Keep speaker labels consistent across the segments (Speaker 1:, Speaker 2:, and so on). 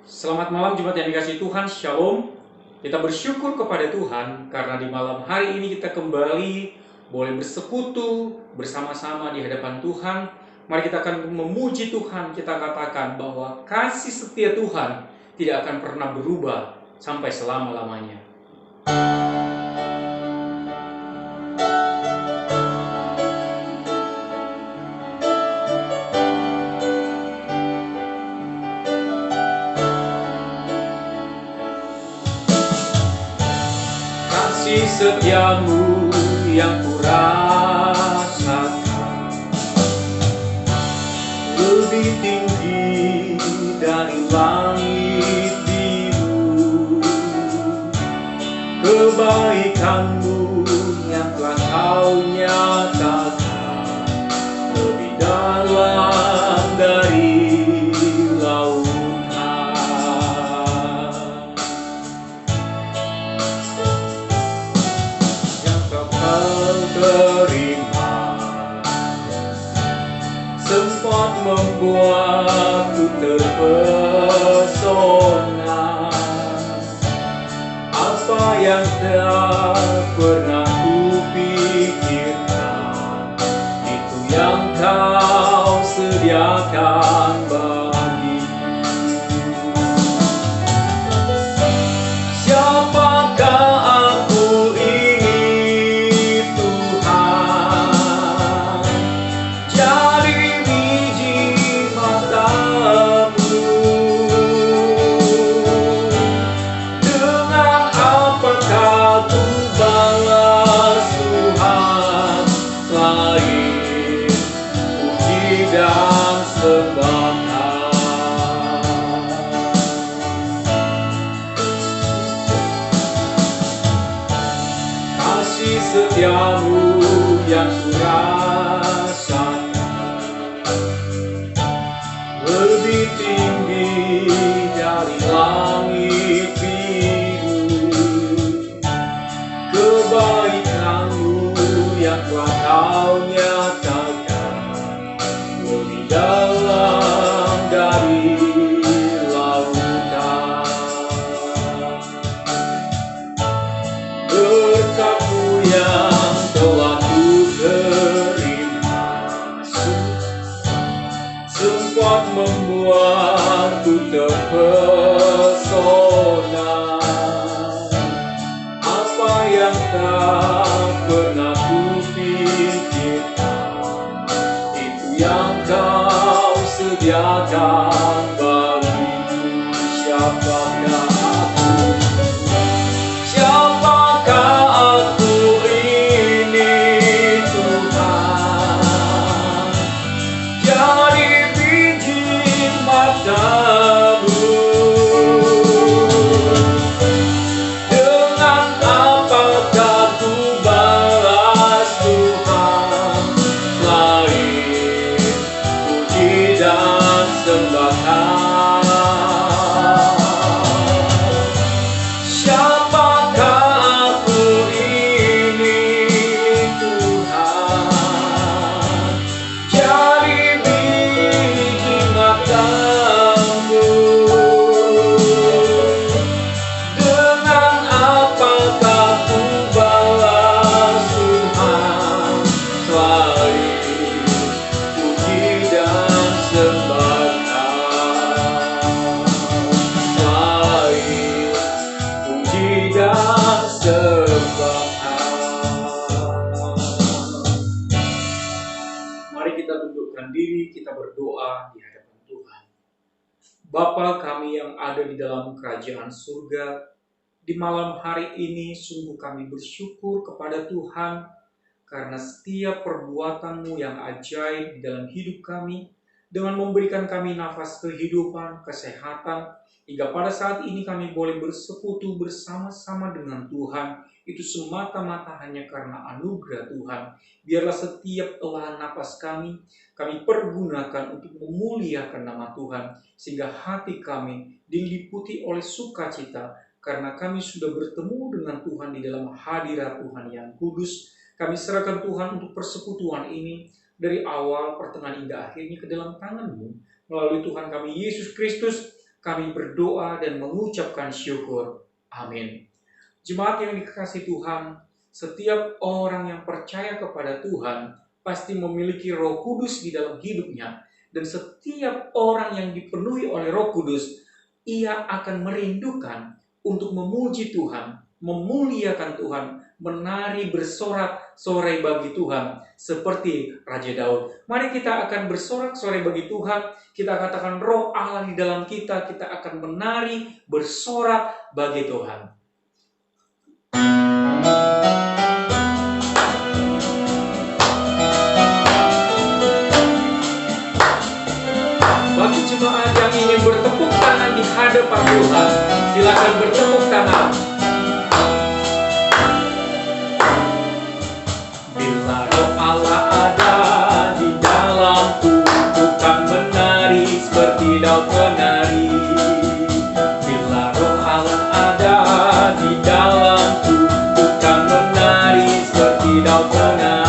Speaker 1: Selamat malam jemaat yang dikasihi Tuhan, Shalom. Kita bersyukur kepada Tuhan karena di malam hari ini kita kembali boleh bersekutu bersama-sama di hadapan Tuhan. Mari kita akan memuji Tuhan, kita katakan bahwa kasih setia Tuhan tidak akan pernah berubah sampai selama-lamanya. Kasih setiamu yang kurasakan lebih tinggi dari langit biru. Kebaikanmu yang telah kau nyatakan lebih dalam dari lautan. Yang kau terima sempat membuatku terpesona. Apa yang tak pernah kupikirkan, itu yang kau sediakan bagiku. Siapakah aku ini Tuhan, jadi biji matamu. Dengan apakah ku balas Tuhan selain puji dan sembahkan. Kasih setiamu yang kurasakan lebih tinggi dari langit biru. Kebaikanmu yang telah kau nyatakan lebih dalam dari lautan. Berkat-Mu yang telah ku terima sempat membuatku terpesona. Apa yang tak pernah kupikirkan, itu yang kau sediakan bagiku. Siapakah aku? Siapakah aku ini Tuhan, jadi biji matamu. Dengan apakah ku balas Tuhan selain puji dan sembahkan. Siapakah aku ini Tuhan, jadi biji matamu. Dengan apakah ku balas Tuhan selain puji dan sembahkan. Selain puji dan sembahkan. Mari kita tundukkan diri, kita berdoa di hadapan Tuhan. Bapa kami yang ada di dalam kerajaan surga, di malam hari ini sungguh kami bersyukur kepada Tuhan karena setiap perbuatan-Mu yang ajaib di dalam hidup kami, dengan memberikan kami nafas kehidupan, kesehatan, hingga pada saat ini kami boleh bersekutu bersama-sama dengan Tuhan. Itu semata-mata hanya karena anugerah Tuhan. Biarlah setiap elah nafas kami pergunakan untuk memuliakan nama Tuhan, sehingga hati kami diliputi oleh sukacita karena kami sudah bertemu dengan Tuhan di dalam hadirat Tuhan yang kudus. Kami serahkan Tuhan untuk persekutuan ini dari awal, pertengahan hingga akhirnya ke dalam tangan-Mu. Melalui Tuhan kami Yesus Kristus, Kami berdoa dan mengucapkan syukur. Amin. Jemaat yang dikasihi Tuhan, setiap orang yang percaya kepada Tuhan pasti memiliki Roh Kudus di dalam hidupnya. Dan setiap orang yang dipenuhi oleh Roh Kudus, ia akan merindukan untuk memuji Tuhan, memuliakan Tuhan, menari bersorak-sorai bagi Tuhan seperti Raja Daud. Mari kita akan bersorak-sorai bagi Tuhan. Kita katakan Roh Allah di dalam kita, kita akan menari bersorak bagi Tuhan. Bagi jemaat yang ingin bertepuk tangan di hadapan Tuhan, silakan bertepuk tangan. Bila Roh Allah ada di dalamku, ku kan menari seperti Daud menari. Bila Roh Allah ada di dalamku, ku kan menari seperti Daud menari.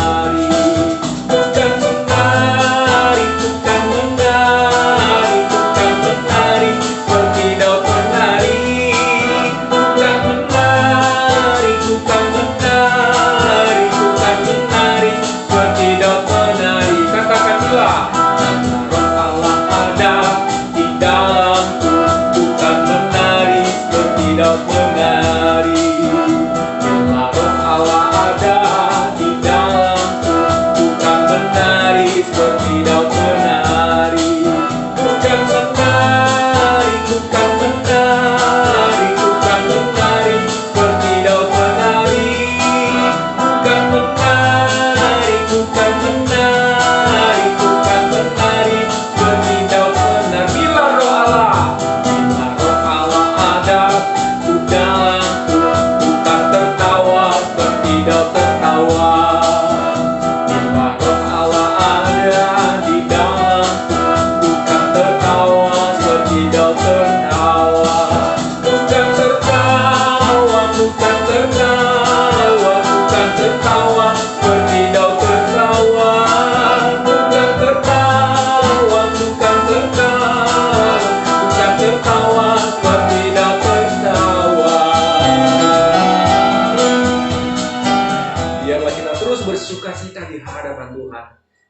Speaker 1: Bersukacita di hadapan Tuhan.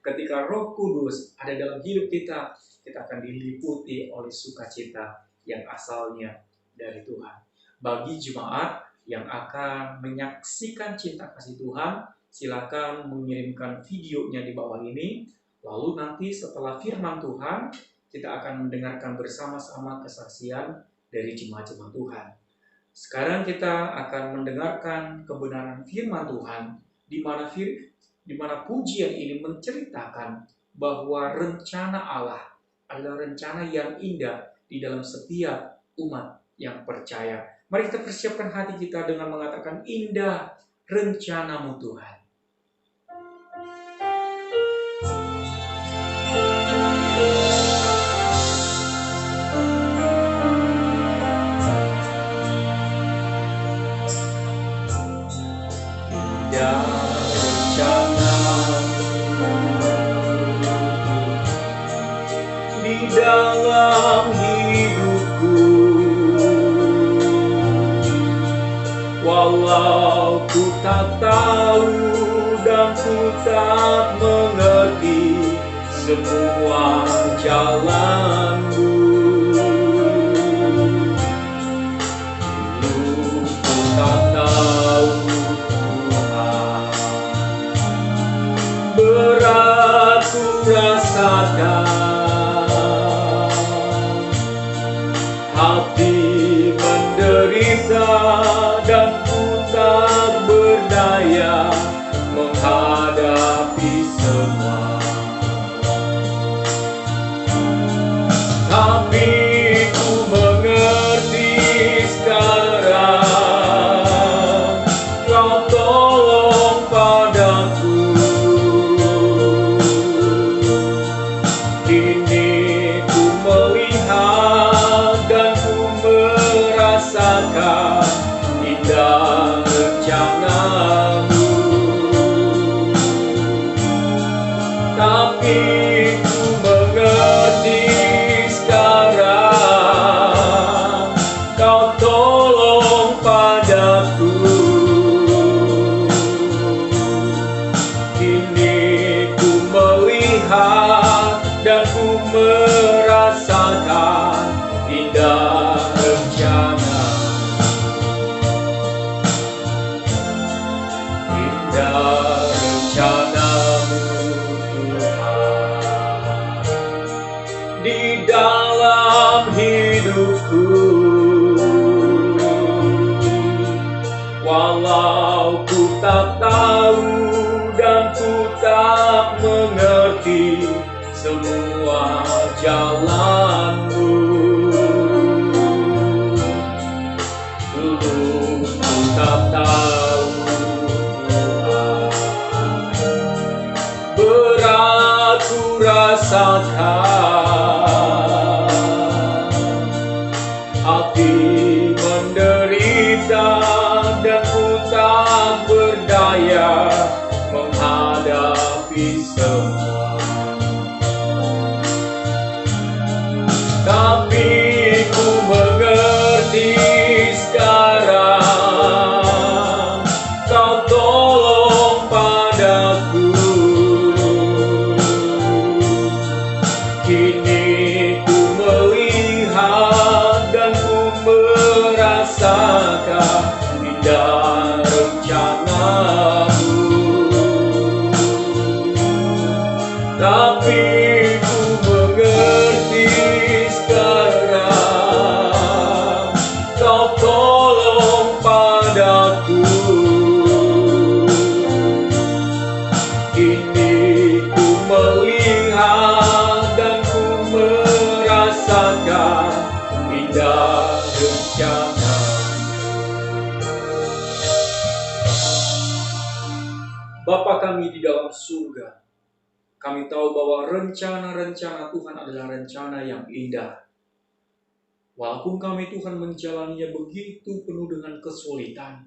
Speaker 1: Ketika Roh Kudus ada dalam hidup kita, kita akan diliputi oleh sukacita yang asalnya dari Tuhan. Bagi jemaat yang akan menyaksikan cinta kasih Tuhan, silakan mengirimkan videonya di bawah ini. Lalu nanti setelah firman Tuhan, kita akan mendengarkan bersama-sama kesaksian dari jemaat-jemaat Tuhan. Sekarang kita akan mendengarkan kebenaran firman Tuhan, di mana pujian ini menceritakan bahwa rencana Allah adalah rencana yang indah di dalam setiap umat yang percaya. Mari kita persiapkan hati kita dengan mengatakan, indah rencanamu Tuhan. Indah di dalam hidupku, walau ku tak tahu dan ku tak mengerti semua jalanmu. Dulu ku tak tahu Tuhan, berat ku rasakan, hati menderita dan ku tak berdaya menghadapi semua. Tapi ku mengerti sekarang, Kau tolong padaku. Kini ku melihat dan ku merasakan indah rencanamu. Tapi ku mengerti sekarang, merasakan indah rencana, indah rencana-Mu Tuhan di dalam hidupku. Walau ku tak tahu dan ku tak mengerti semua jalan-Mu, dulu ku tak tahu Tuhan, berat ku rasakan, hati menderita dan ku tak berdaya menghadapi semua. Tapi ku mengerti sekarang, Kau tolong padaku. Kini ku melihat dan ku merasakan indah rencana-Mu. Tapi ku mengerti sekarang, Kau tolong padaku. Kini ku melihat dan ku merasakan indah rencana. Bapa kami di dalam surga, kami tahu bahwa rencana-rencana Tuhan adalah rencana yang indah. Walaupun kami Tuhan menjalaninya begitu penuh dengan kesulitan,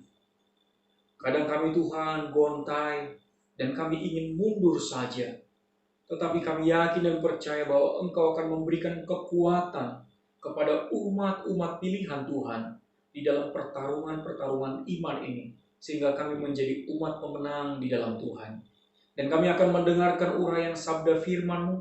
Speaker 1: kadang kami Tuhan gontai dan kami ingin mundur saja. Tetapi kami yakin dan percaya bahwa Engkau akan memberikan kekuatan kepada umat-umat pilihan Tuhan di dalam pertarungan-pertarungan iman ini, sehingga kami menjadi umat pemenang di dalam Tuhan. Dan kami akan mendengarkan uraian sabda firman-Mu.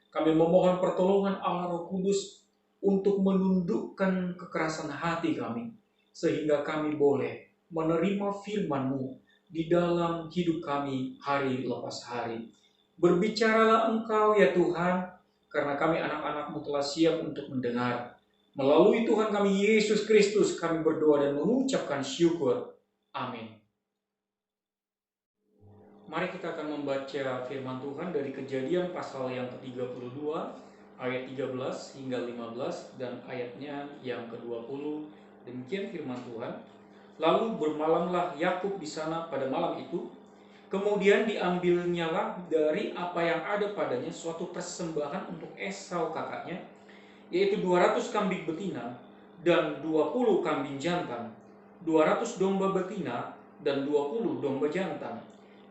Speaker 1: Kami memohon pertolongan Allah Roh Kudus untuk menundukkan kekerasan hati kami, sehingga kami boleh menerima firman-Mu di dalam hidup kami hari lepas hari. Berbicaralah Engkau ya Tuhan, karena kami anak-anak-Mu telah siap untuk mendengar. Melalui Tuhan kami Yesus Kristus kami berdoa dan mengucapkan syukur. Amin. Mari kita akan membaca firman Tuhan dari Kejadian pasal yang ke-32, ayat 13 hingga 15, dan ayatnya yang ke-20. Demikian firman Tuhan. Lalu bermalamlah Yakub di sana pada malam itu. Kemudian diambilnyalah dari apa yang ada padanya suatu persembahan untuk Esau kakaknya, yaitu 200 kambing betina dan 20 kambing jantan, 200 domba betina dan 20 domba jantan,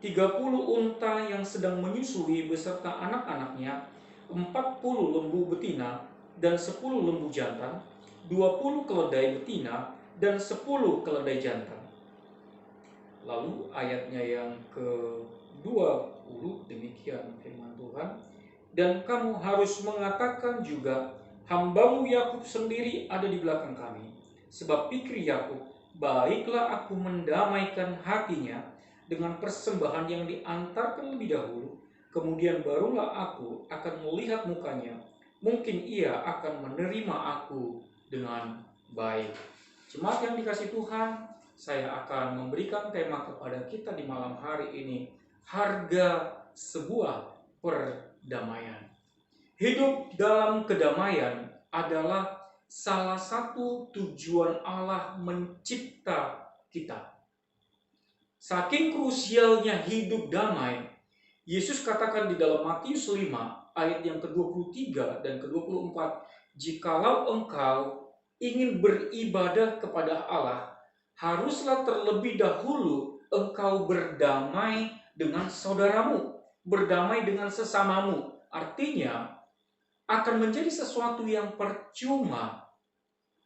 Speaker 1: 30 unta yang sedang menyusui beserta anak-anaknya, 40 lembu betina dan 10 lembu jantan, 20 keledai betina dan 10 keledai jantan. Lalu ayatnya yang ke-20, demikian firman Tuhan. Dan kamu harus mengatakan juga, hamba-Mu Yakub sendiri ada di belakang kami. Sebab pikir Yakub, baiklah aku mendamaikan hatinya dengan persembahan yang diantarkan lebih dahulu, kemudian barulah aku akan melihat mukanya. Mungkin ia akan menerima aku dengan baik. Jemaat yang dikasihi Tuhan, saya akan memberikan tema kepada kita di malam hari ini, harga sebuah perdamaian. Hidup dalam kedamaian adalah salah satu tujuan Allah mencipta kita. Saking krusialnya hidup damai, Yesus katakan di dalam Matius 5 ayat yang ke-23 dan ke-24, jikalau engkau ingin beribadah kepada Allah, haruslah terlebih dahulu engkau berdamai dengan saudaramu, berdamai dengan sesamamu. Artinya, akan menjadi sesuatu yang percuma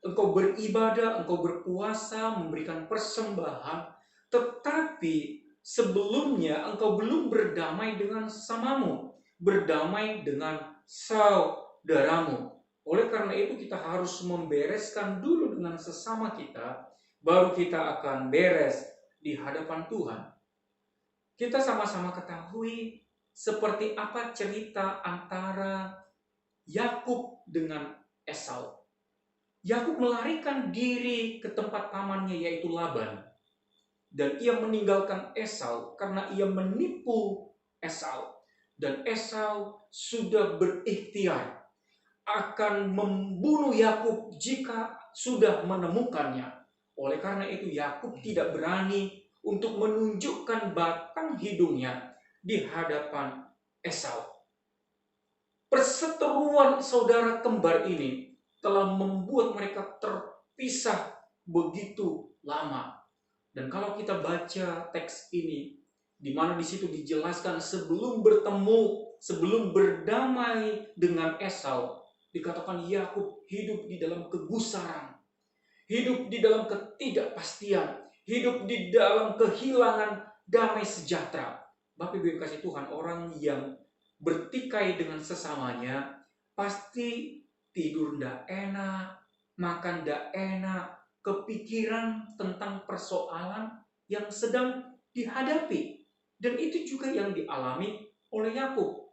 Speaker 1: engkau beribadah, engkau berpuasa, memberikan persembahan, tetapi sebelumnya engkau belum berdamai dengan sesamamu, berdamai dengan saudaramu. Oleh karena itu kita harus membereskan dulu dengan sesama kita, baru kita akan beres di hadapan Tuhan. Kita sama-sama ketahui seperti apa cerita antara Yakub dengan Esau. Yakub melarikan diri ke tempat pamannya yaitu Laban. Dan ia meninggalkan Esau karena ia menipu Esau. Dan Esau sudah berikhtiar akan membunuh Yakub jika sudah menemukannya. Oleh karena itu Yakub tidak berani untuk menunjukkan batang hidungnya di hadapan Esau. Perseteruan saudara kembar ini telah membuat mereka terpisah begitu lama. Dan kalau kita baca teks ini, di mana di situ dijelaskan sebelum bertemu, sebelum berdamai dengan Esau, dikatakan Yakub hidup di dalam kegusaran, hidup di dalam ketidakpastian, hidup di dalam kehilangan damai sejahtera. Bapak Ibu yang kasih Tuhan, orang yang bertikai dengan sesamanya pasti tidur ndak enak, makan ndak enak, kepikiran tentang persoalan yang sedang dihadapi. Dan itu juga yang dialami oleh Yakub.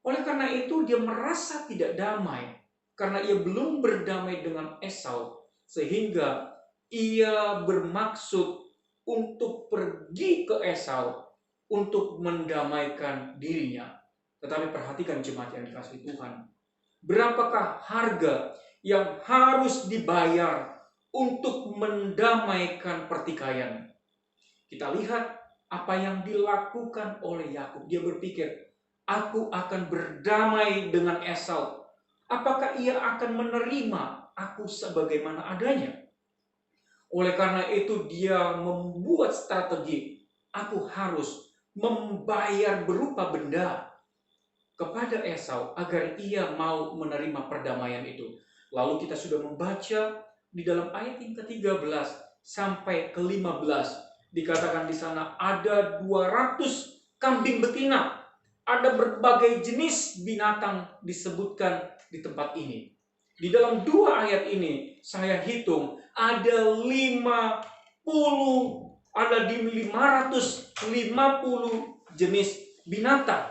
Speaker 1: Oleh karena itu dia merasa tidak damai karena ia belum berdamai dengan Esau, sehingga ia bermaksud untuk pergi ke Esau untuk mendamaikan dirinya. Tetapi perhatikan jemaat yang dikasihi Tuhan, berapakah harga yang harus dibayar untuk mendamaikan pertikaian? Kita lihat apa yang dilakukan oleh Yakub. Dia berpikir, aku akan berdamai dengan Esau. Apakah ia akan menerima aku sebagaimana adanya? Oleh karena itu dia membuat strategi, aku harus membayar berupa benda kepada Esau agar ia mau menerima perdamaian itu. Lalu kita sudah membaca di dalam ayat yang ke-13 sampai ke-15. Dikatakan di sana ada 200 kambing betina. Ada berbagai jenis binatang disebutkan di tempat ini. Di dalam dua ayat ini saya hitung ada 550 jenis binatang.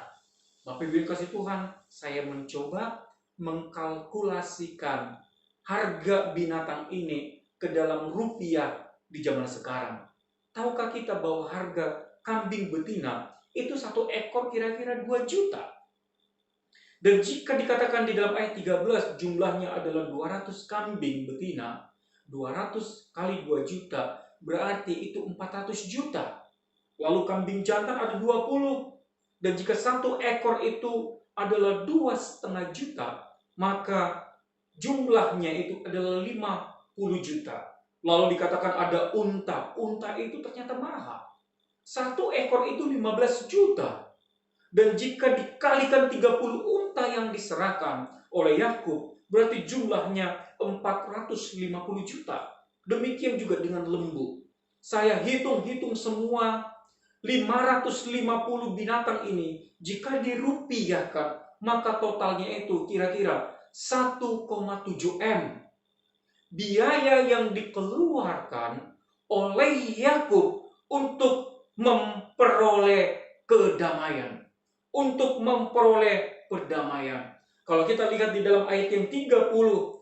Speaker 1: Bapak Ibu kasih Tuhan, saya mencoba mengkalkulasikan harga binatang ini ke dalam rupiah di zaman sekarang. Tahukah kita bahwa harga kambing betina itu satu ekor kira-kira 2 juta? Dan jika dikatakan di dalam ayat 13 jumlahnya adalah 200 kambing betina, 200 kali 2 juta berarti itu 400 juta. Lalu kambing jantan ada 20. Dan jika satu ekor itu adalah 2,5 juta, maka jumlahnya itu adalah 50 juta. Lalu dikatakan ada unta. Unta itu ternyata mahal. Satu ekor itu 15 juta. Dan jika dikalikan 30 unta yang diserahkan oleh Yakub, berarti jumlahnya 450 juta. Demikian juga dengan lembu. Saya hitung-hitung semua 550 binatang ini, jika dirupiahkan, maka totalnya itu kira-kira 1,7 M. Biaya yang dikeluarkan oleh Yakub untuk memperoleh kedamaian. Untuk memperoleh perdamaian. Kalau kita lihat di dalam ayat yang 30,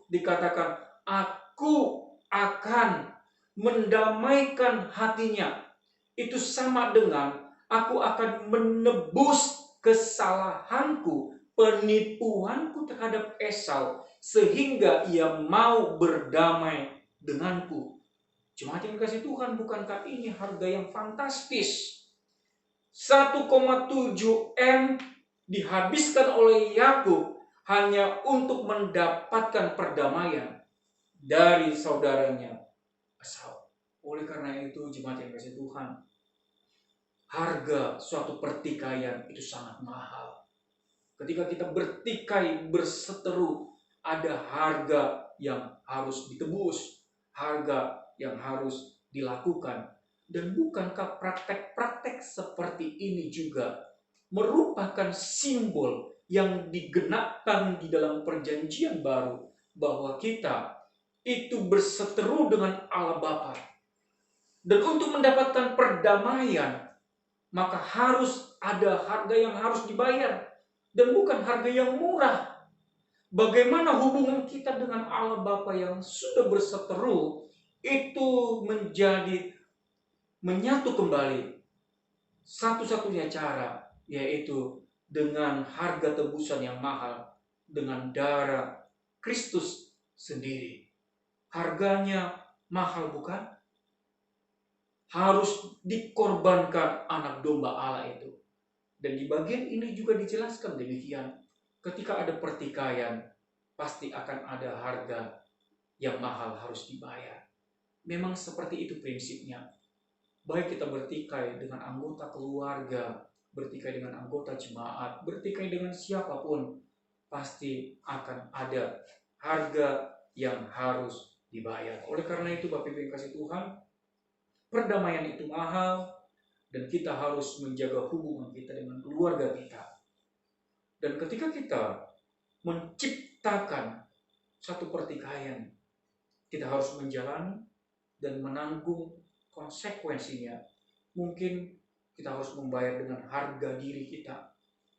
Speaker 1: dikatakan, aku akan mendamaikan hatinya. Itu sama dengan aku akan menebus kesalahanku, penipuanku terhadap Esau, sehingga ia mau berdamai denganku. Jemaat yang dikasihi Tuhan, bukankah ini harga yang fantastis? 1,7 M dihabiskan oleh Yakub hanya untuk mendapatkan perdamaian dari saudaranya Esau. Oleh karena itu, jemaat yang dikasihi Tuhan, harga suatu pertikaian itu sangat mahal. Ketika kita bertikai, berseteru, ada harga yang harus ditebus, harga yang harus dilakukan. Dan bukankah praktek-praktek seperti ini juga merupakan simbol yang digenapkan di dalam perjanjian baru, bahwa kita itu berseteru dengan Allah Bapa. Dan untuk mendapatkan perdamaian, maka harus ada harga yang harus dibayar. Dan bukan harga yang murah. Bagaimana hubungan kita dengan Allah Bapa yang sudah berseteru itu menjadi menyatu kembali. Satu-satunya cara yaitu dengan harga tebusan yang mahal, dengan darah Kristus sendiri. Harganya mahal, bukan? Harus dikorbankan anak domba Allah itu. Dan di bagian ini juga dijelaskan demikian. Ketika ada pertikaian, pasti akan ada harga yang mahal harus dibayar. Memang seperti itu prinsipnya. Baik kita bertikai dengan anggota keluarga, bertikai dengan anggota jemaat, bertikai dengan siapapun, pasti akan ada harga yang harus dibayar. Oleh karena itu, Bapak Ibu yang kasih Tuhan, perdamaian itu mahal, dan kita harus menjaga hubungan kita dengan keluarga kita. Dan ketika kita menciptakan satu pertikaian, kita harus menjalani dan menanggung konsekuensinya. Mungkin kita harus membayar dengan harga diri kita,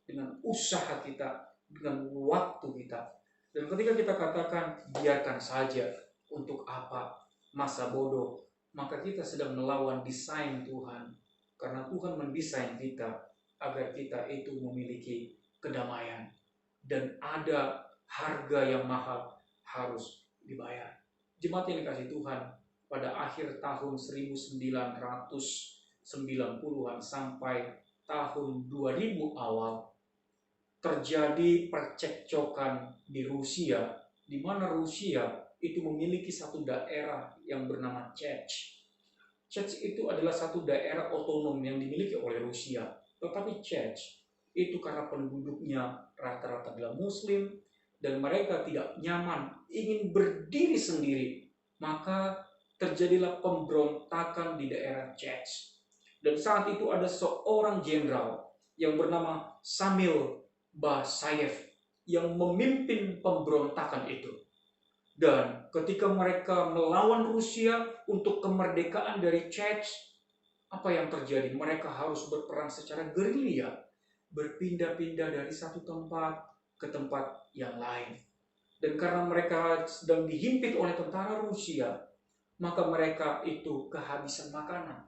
Speaker 1: dengan usaha kita, dengan waktu kita. Dan ketika kita katakan biarkan saja, untuk apa masa bodoh, maka kita sedang melawan desain Tuhan. Karena Tuhan mendesain kita agar kita itu memiliki kedamaian. Dan ada harga yang mahal harus dibayar. Jemaat yang dikasih Tuhan, pada akhir tahun 1990-an sampai tahun 2000 awal, terjadi percekcokan di Rusia, di mana Rusia itu memiliki satu daerah yang bernama Czech. Czech itu adalah satu daerah otonom yang dimiliki oleh Rusia. Tetapi Czech itu karena penduduknya rata-rata adalah Muslim dan mereka tidak nyaman, ingin berdiri sendiri, maka terjadilah pemberontakan di daerah Czech. Dan saat itu ada seorang jenderal yang bernama Samil Basayev yang memimpin pemberontakan itu. Dan ketika mereka melawan Rusia untuk kemerdekaan dari Czech, apa yang terjadi? Mereka harus berperang secara gerilya, berpindah-pindah dari satu tempat ke tempat yang lain. Dan karena mereka sedang dihimpit oleh tentara Rusia, maka mereka itu kehabisan makanan.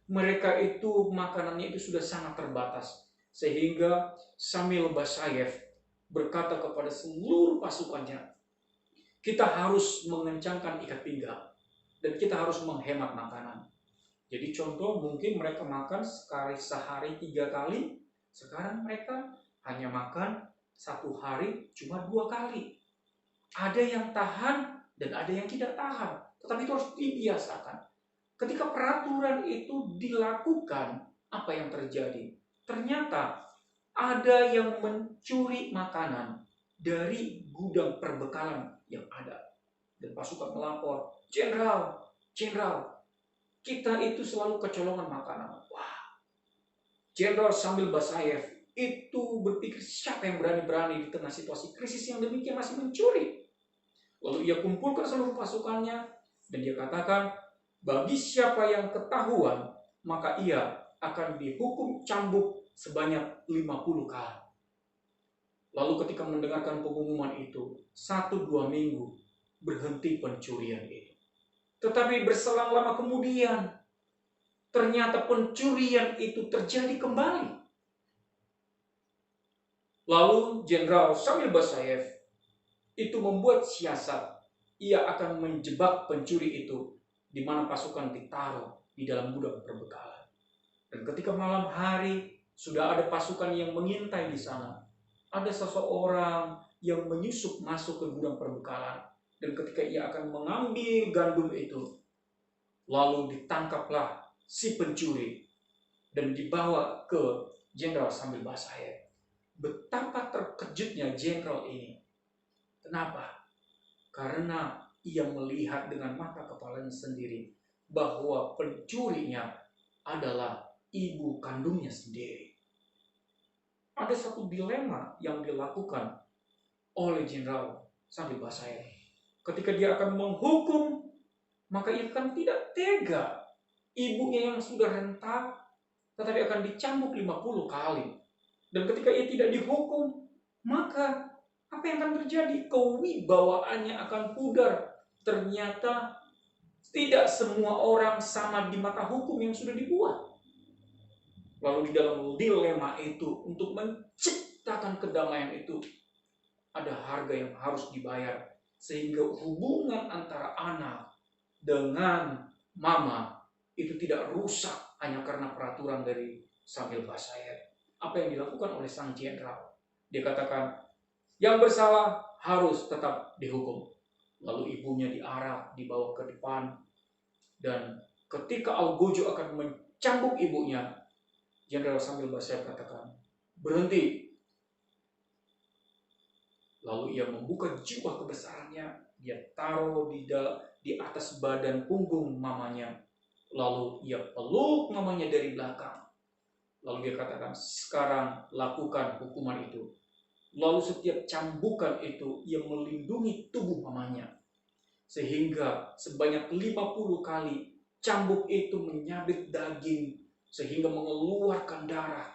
Speaker 1: Mereka itu makanannya itu sudah sangat terbatas. Sehingga Samil Basayev berkata kepada seluruh pasukannya, kita harus mengencangkan ikat pinggang dan kita harus menghemat makanan. Jadi contoh, mungkin mereka makan sekali sehari 3 kali, sekarang mereka hanya makan satu hari cuma 2 kali. Ada yang tahan dan ada yang tidak tahan, tetapi itu harus dibiasakan. Ketika peraturan itu dilakukan, apa yang terjadi? Ternyata ada yang mencuri makanan dari gudang perbekalan yang ada. Dan pasukan melapor, Jenderal, kita itu selalu kecolongan makanan. Wah, Jenderal Samil Basayev itu berpikir siapa yang berani-berani di tengah situasi krisis yang demikian masih mencuri. Lalu ia kumpulkan seluruh pasukannya dan dia katakan, bagi siapa yang ketahuan, maka ia akan dihukum cambuk sebanyak 50 kali. Lalu ketika mendengarkan pengumuman itu, 1-2 minggu berhenti pencurian itu. Tetapi berselang lama kemudian, ternyata pencurian itu terjadi kembali. Lalu Jenderal Samil Basayev itu membuat siasat. Ia akan menjebak pencuri itu di mana pasukan ditaruh di dalam gudang perbekalan. Dan ketika malam hari sudah ada pasukan yang mengintai di sana. Ada seseorang yang menyusup masuk ke gudang perbekalan. Dan ketika ia akan mengambil gandum itu, lalu ditangkaplah si pencuri dan dibawa ke Jenderal Samil Basayev. Betapa terkejutnya jenderal ini. Kenapa? Karena ia melihat dengan mata kepalanya sendiri bahwa pencurinya adalah ibu kandungnya sendiri. ada satu dilema yang dilakukan oleh Jenderal Sambil Basaya. Ketika dia akan menghukum, maka ia akan tidak tega. Ibunya yang sudah renta, tetapi akan dicambuk 50 kali. Dan ketika ia tidak dihukum, maka apa yang akan terjadi? Kewibawaannya akan pudar. Ternyata tidak semua orang sama di mata hukum yang sudah dibuat. Lalu di dalam dilema itu, untuk menciptakan kedamaian itu, ada harga yang harus dibayar. Sehingga hubungan antara anak dengan mama itu tidak rusak hanya karena peraturan dari Sambil Basaya. Apa yang dilakukan oleh sang jenderal? Dia katakan, yang bersalah harus tetap dihukum. Lalu ibunya diarak, dibawa ke depan. Dan ketika Algojo akan mencambuk ibunya, Jenderal Sambil Basaya katakan, berhenti. Lalu ia membuka jubah kebesarannya, dia taruh di atas badan punggung mamanya. Lalu ia peluk mamanya dari belakang. Lalu dia katakan, sekarang lakukan hukuman itu. Lalu setiap cambukan itu, ia melindungi tubuh mamanya. Sehingga sebanyak 50 kali cambuk itu menyabit daging, sehingga mengeluarkan darah.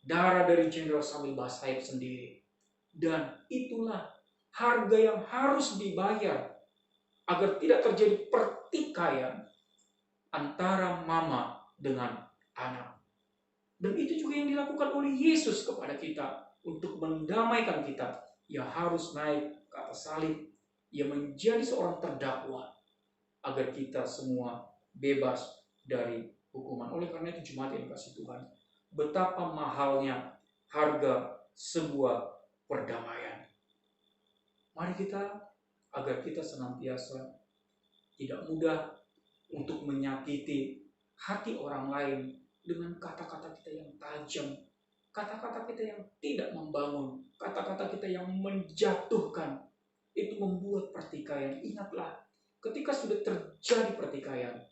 Speaker 1: Darah dari Jenderal Sambil Basaya sendiri. Dan itulah harga yang harus dibayar agar tidak terjadi pertikaian antara mama dengan anak. Dan itu juga yang dilakukan oleh Yesus kepada kita untuk mendamaikan kita. Ia harus naik ke atas salib. Ia menjadi seorang terdakwa agar kita semua bebas dari hukuman. Oleh karena itu jemaat yang dikasihi Tuhan, betapa mahalnya harga sebuah perdamaian. Mari kita, agar kita senantiasa tidak mudah untuk menyakiti hati orang lain dengan kata-kata kita yang tajam, kata-kata kita yang tidak membangun, kata-kata kita yang menjatuhkan. Itu membuat pertikaian. Ingatlah, ketika sudah terjadi pertikaian,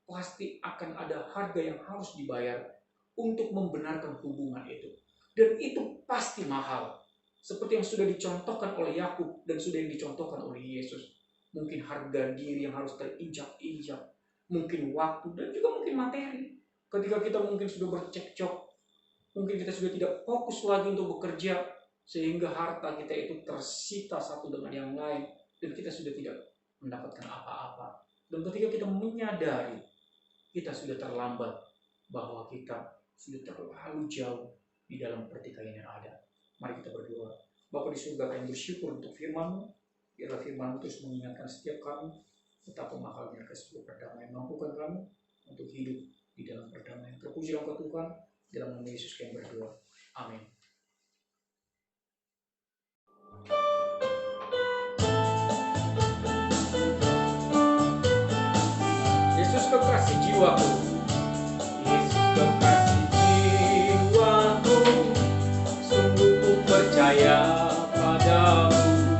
Speaker 1: pasti akan ada harga yang harus dibayar untuk membenarkan hubungan itu. Dan itu pasti mahal. Seperti yang sudah dicontohkan oleh Yakub dan sudah yang dicontohkan oleh Yesus. Mungkin harga diri yang harus terinjak-injak. Mungkin waktu dan juga mungkin materi. Ketika kita mungkin sudah bercekcok, mungkin kita sudah tidak fokus lagi untuk bekerja, sehingga harta kita itu tersita satu dengan yang lain, dan kita sudah tidak mendapatkan apa-apa. Dan ketika kita menyadari, kita sudah terlambat, bahwa kita sudah terlalu jauh di dalam pertikaian yang ada. Mari kita berdoa. Bapa di surga, kami bersyukur untuk firman-Mu. Biarlah firman-Mu terus mengingatkan setiap kami betapa mahalnya sebuah perdamaian. Mampukan kami untuk hidup di dalam perdamaian. Terpuji Engkau Tuhan, dalam nama Yesus kami berdoa. Amin. Yesus kekasih jiwaku, Yesus kekasih jiwaku, sungguh ku percaya padamu,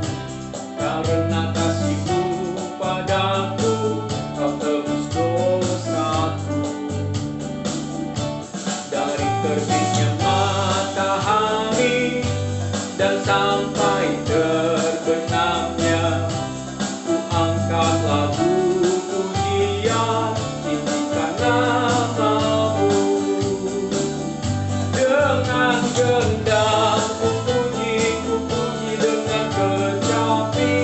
Speaker 1: karena kasih-Mu padaku, Kau tebus dosaku. Dari terbitnya matahari dan sampai terbenamnya, ku angkat lagu pujian, tinggikan nama-Mu. Dengan gendang ku puji dengan kecapi,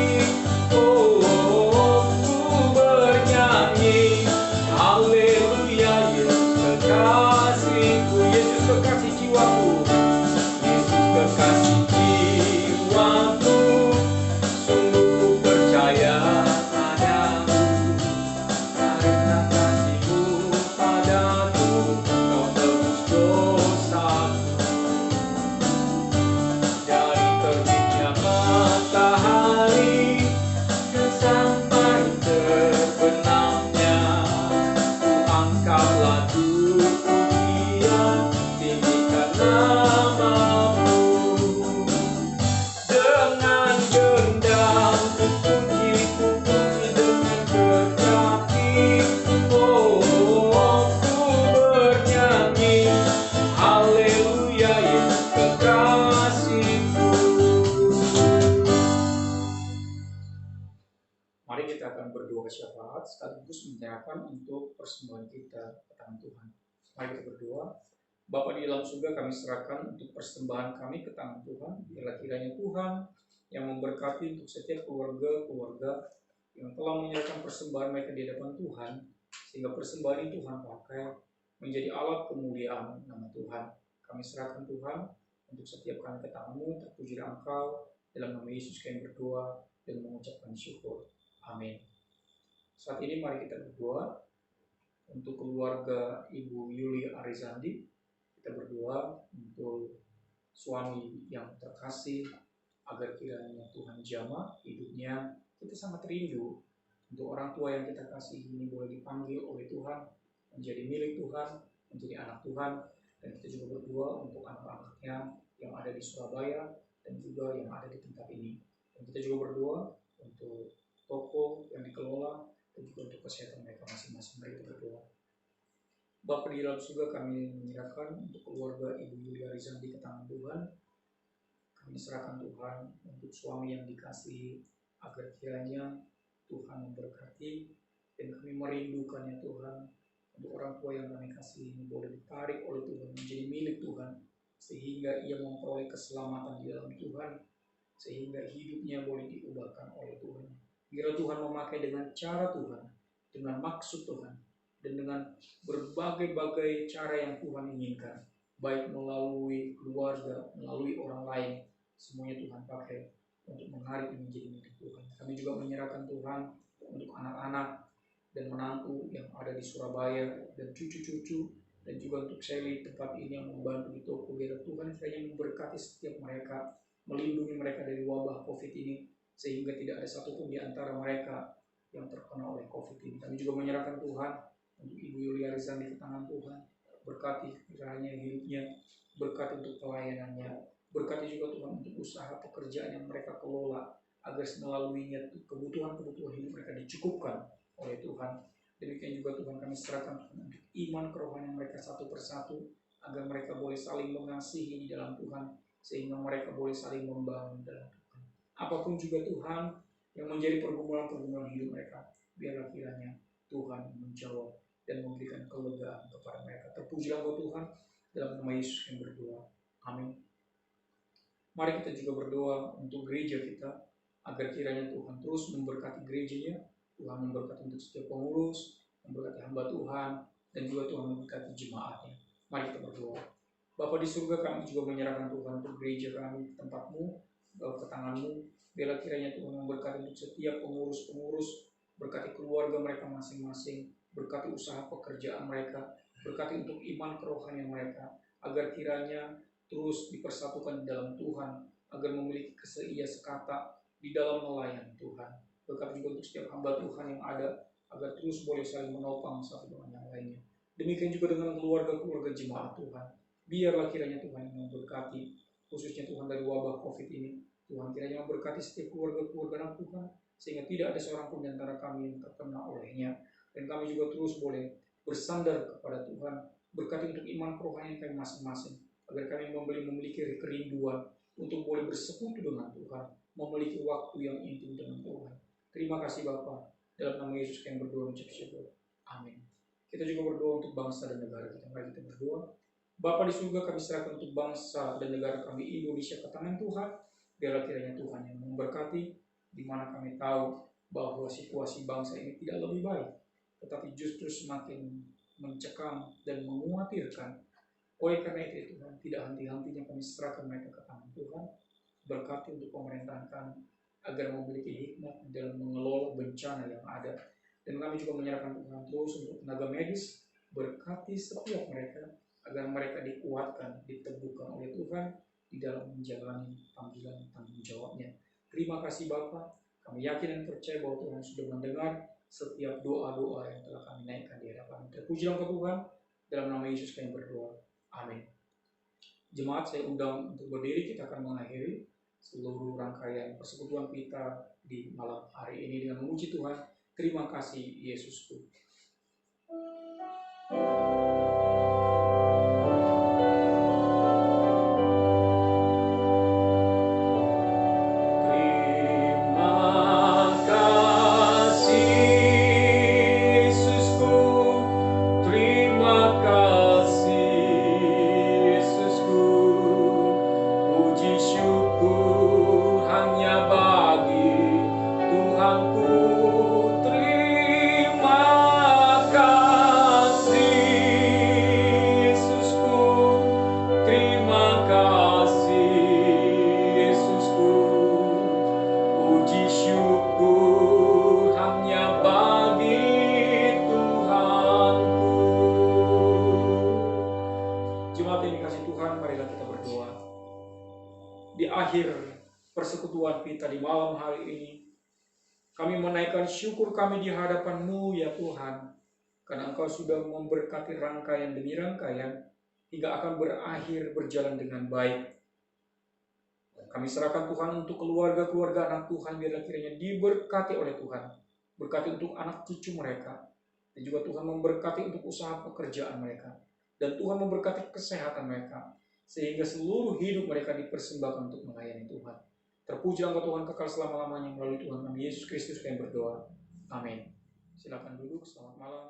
Speaker 1: Mari kita akan berdoa syafaat sekaligus menyerahkan untuk persembahan kita ke tangan Tuhan. Mari kita berdoa. Bapa di dalam surga, kami serahkan untuk persembahan kami ke tangan Tuhan. Biarlah kiranya Tuhan yang memberkati untuk setiap keluarga-keluarga yang telah menyerahkan persembahan mereka di hadapan Tuhan, sehingga persembahan itu Tuhan pakai menjadi alat kemuliaan nama Tuhan. Kami serahkan Tuhan untuk setiap kami ke tangan-Mu, terpujilah Engkau, dalam nama Yesus kami berdoa dan mengucapkan syukur. Amin. Saat ini mari kita berdoa untuk keluarga Ibu Yuli Arizandi. Kita berdoa untuk suami yang terkasih, agar kiranya Tuhan jamah hidupnya. Kita sangat rindu untuk orang tua yang kita kasih ini boleh dipanggil oleh Tuhan, menjadi milik Tuhan, menjadi anak Tuhan. Dan kita juga berdoa untuk anak-anaknya yang ada di Surabaya dan juga yang ada di tempat ini. Dan kita juga berdoa untuk toko yang dikelola dan juga untuk kesehatan mereka masing-masing. Mari kita berdoa. Bapa di dalam surga, kami menyerahkan untuk keluarga Ibu Yulia Rizandi ke tangan Tuhan. Kami serahkan Tuhan untuk suami yang dikasihi, agar kiranya Tuhan memberkati, dan kami merindukannya Tuhan untuk orang tua yang kami kasih ini boleh ditarik oleh Tuhan menjadi milik Tuhan, sehingga ia memperoleh keselamatan di dalam Tuhan, sehingga hidupnya boleh diubahkan oleh Tuhan. Biar Tuhan memakai dengan cara Tuhan, dengan maksud Tuhan, dan dengan berbagai-bagai cara yang Tuhan inginkan, baik melalui keluarga, melalui orang lain, semuanya Tuhan pakai untuk menarik menjadi milik Tuhan. Kami juga menyerahkan Tuhan untuk anak-anak dan menantu yang ada di Surabaya dan cucu-cucu, dan juga untuk Sally tempat ini yang membantu di toko. Biar Tuhan kiranya memberkati setiap mereka, melindungi mereka dari wabah COVID ini, sehingga tidak ada satupun di antara mereka yang terkena oleh COVID ini. Kami juga menyerahkan Tuhan untuk Ibu Yulia Rizandi ke tangan Tuhan. Berkati kiranya hidupnya, berkati untuk pelayanannya, berkati juga Tuhan untuk usaha pekerjaan yang mereka kelola, agar melaluinya kebutuhan-kebutuhan hidup mereka dicukupkan oleh Tuhan. Demikian juga Tuhan kami serahkan untuk iman kerohanian mereka satu persatu, agar mereka boleh saling mengasihi di dalam Tuhan, sehingga mereka boleh saling membangun dalam Tuhan. Apapun juga Tuhan yang menjadi pergumulan-pergumulan hidup mereka, biarlah kiranya Tuhan menjawab dan memberikan kelegaan kepada mereka. Terpujilah Engkau Tuhan, dalam nama Yesus yang berdoa. Amin. Mari kita juga berdoa untuk gereja kita, agar kiranya Tuhan terus memberkati gerejanya. Tuhan memberkati untuk setiap pengurus, memberkati hamba Tuhan, dan juga Tuhan memberkati jemaatnya. Mari kita berdoa. Bapa di surga, kami juga menyerahkan Tuhan untuk gereja kami, tempat-Mu, ke tangan-Mu. Biarlah kiranya Tuhan memberkati untuk setiap pengurus-pengurus, berkati keluarga mereka masing-masing, berkati usaha pekerjaan mereka, berkati untuk iman kerohanian mereka, agar kiranya terus dipersatukan di dalam Tuhan, agar memiliki keseia sekata di dalam melayani Tuhan. Berkati juga untuk setiap hamba Tuhan yang ada, agar terus boleh saling menopang satu dengan yang lainnya. Demikian juga dengan keluarga-keluarga jemaat Tuhan. Biarlah kiranya Tuhan yang memberkati, khususnya Tuhan dari wabah COVID ini. Tuhan kiranya memberkati setiap keluarga-keluarga anak Tuhan, sehingga tidak ada seorang pun di antara kami yang terkena olehnya. Dan kami juga terus boleh bersandar kepada Tuhan, berkati untuk iman kerohanian kami masing-masing, agar kami memiliki kerinduan untuk boleh bersekutu dengan Tuhan, memiliki waktu yang intim dengan Tuhan. Terima kasih Bapa, dalam nama Yesus kami berdoa mengucap syukur. Amin. Kita juga berdoa untuk bangsa dan negara kita. Mari kita berdoa. Bapa di surga, kami serahkan untuk bangsa dan negara kami Indonesia ke tangan Tuhan. Biarlah kiranya Tuhan yang memberkati, di mana kami tahu bahwa situasi bangsa ini tidak lebih baik, tetapi justru semakin mencekam dan mengkhawatirkan. Oleh karena itu Tuhan, tidak henti-hentinya kami serahkan mereka ke tangan Tuhan. Berkati untuk pemerintahan kami, agar memiliki hikmat dalam mengelola bencana yang ada. Dan kami juga menyerahkan Tuhan terus untuk tenaga medis, berkati setiap mereka, agar mereka dikuatkan, diteguhkan oleh Tuhan di dalam menjalani panggilan tanggung jawabnya. Terima kasih Bapa, kami yakin dan percaya bahwa Tuhan sudah mendengar setiap doa-doa yang telah kami naikkan di hadapan. Terpujilah Engkau Tuhan, dalam nama Yesus kami berdoa. Amin. Jemaat, saya undang untuk berdiri, kita akan mengakhiri seluruh rangkaian persekutuan kita di malam hari ini dengan memuji Tuhan. Terima kasih Yesusku. Terima kasih Kami menaikkan syukur kami di hadapan-Mu ya Tuhan, karena Engkau sudah memberkati rangkaian demi rangkaian hingga akan berakhir berjalan dengan baik. Kami serahkan Tuhan untuk keluarga-keluarga anak Tuhan, biarlah kiranya diberkati oleh Tuhan. Berkati untuk anak cucu mereka. Dan juga Tuhan memberkati untuk usaha pekerjaan mereka. Dan Tuhan memberkati kesehatan mereka. Sehingga seluruh hidup mereka dipersembahkan untuk melayani Tuhan. Terpuji Engkau Tuhan kekal selama-lamanya melalui Tuhan kami Yesus Kristus kami berdoa. Amin. Silakan duduk, selamat malam.